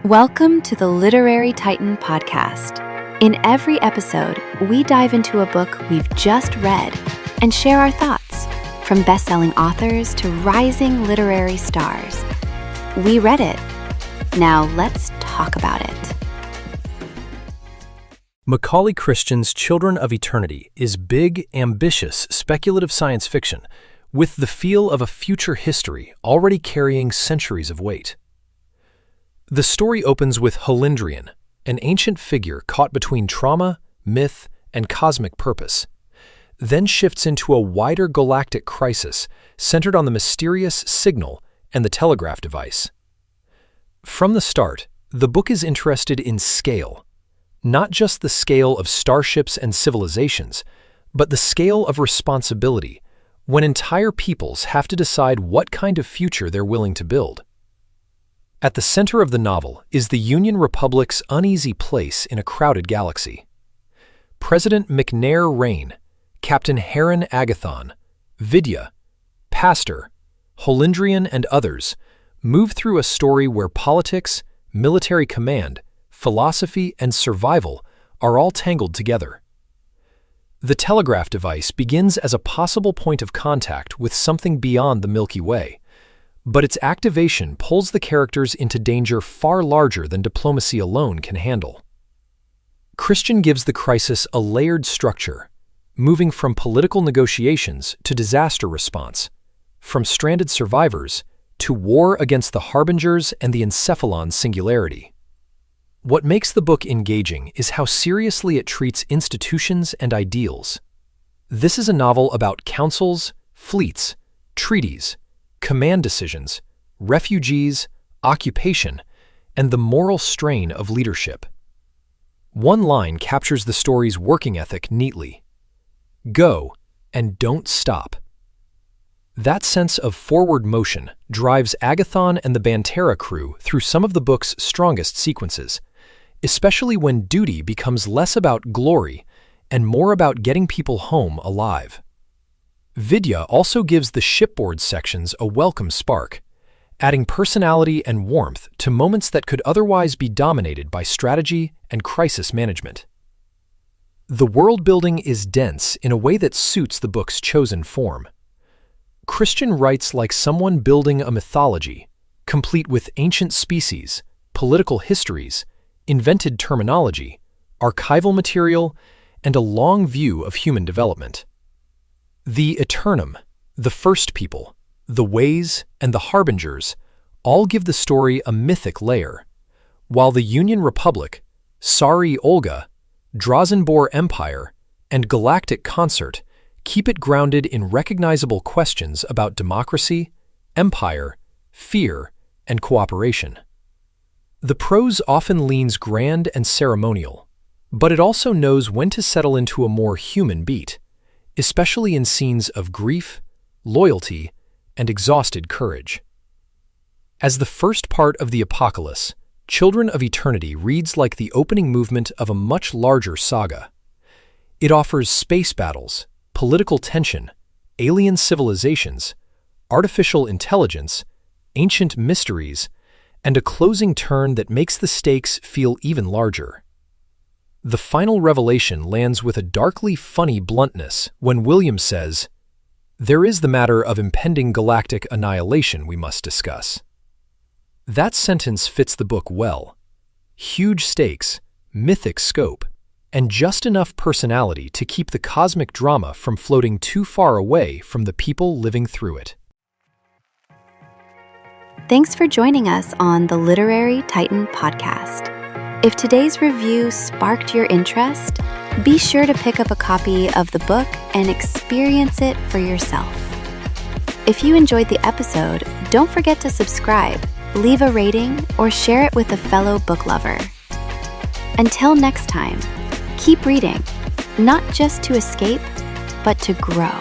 Welcome to the Literary Titan podcast. In every episode, we dive into a book we've just read and share our thoughts, from best-selling authors to rising literary stars. We read it. Now let's talk about it. Macaulay Christian's Children of Eternity is big, ambitious, speculative science fiction with the feel of a future history already carrying centuries of weight. The story opens with Halindrian, an ancient figure caught between trauma, myth, and cosmic purpose, then shifts into a wider galactic crisis centered on the mysterious signal and the telegraph device. From the start, the book is interested in scale, not just the scale of starships and civilizations, but the scale of responsibility when entire peoples have to decide what kind of future they're willing to build. At the center of the novel is the Union Republic's uneasy place in a crowded galaxy. President McNair Rain, Captain Heron Agathon, Vidya, Pastor, Halindrian, and others move through a story where politics, military command, philosophy, and survival are all tangled together. The telegraph device begins as a possible point of contact with something beyond the Milky Way, but its activation pulls the characters into danger far larger than diplomacy alone can handle. Christian gives the crisis a layered structure, moving from political negotiations to disaster response, from stranded survivors to war against the Harbingers and the Encephalon singularity. What makes the book engaging is how seriously it treats institutions and ideals. This is a novel about councils, fleets, treaties, command decisions, refugees, occupation, and the moral strain of leadership. One line captures the story's working ethic neatly: go and don't stop. That sense of forward motion drives Agathon and the Banterra crew through some of the book's strongest sequences, especially when duty becomes less about glory and more about getting people home alive. Vidya also gives the shipboard sections a welcome spark, adding personality and warmth to moments that could otherwise be dominated by strategy and crisis management. The world building is dense in a way that suits the book's chosen form. Christian writes like someone building a mythology, complete with ancient species, political histories, invented terminology, archival material, and a long view of human development. The Eternum, the First People, the Ways, and the Harbingers all give the story a mythic layer, while the Union Republic, Sari Olga, Drazenbor Empire, and Galactic Concert keep it grounded in recognizable questions about democracy, empire, fear, and cooperation. The prose often leans grand and ceremonial, but it also knows when to settle into a more human beat, especially in scenes of grief, loyalty, and exhausted courage. As the first part of the Apocalis, Children of Eternity reads like the opening movement of a much larger saga. It offers space battles, political tension, alien civilizations, artificial intelligence, ancient mysteries, and a closing turn that makes the stakes feel even larger. The final revelation lands with a darkly funny bluntness when William says, "There is the matter of impending galactic annihilation we must discuss." That sentence fits the book well. Huge stakes, mythic scope, and just enough personality to keep the cosmic drama from floating too far away from the people living through it. Thanks for joining us on the Literary Titan podcast. If today's review sparked your interest, be sure to pick up a copy of the book and experience it for yourself. If you enjoyed the episode, don't forget to subscribe, leave a rating, or share it with a fellow book lover. Until next time, keep reading, not just to escape, but to grow.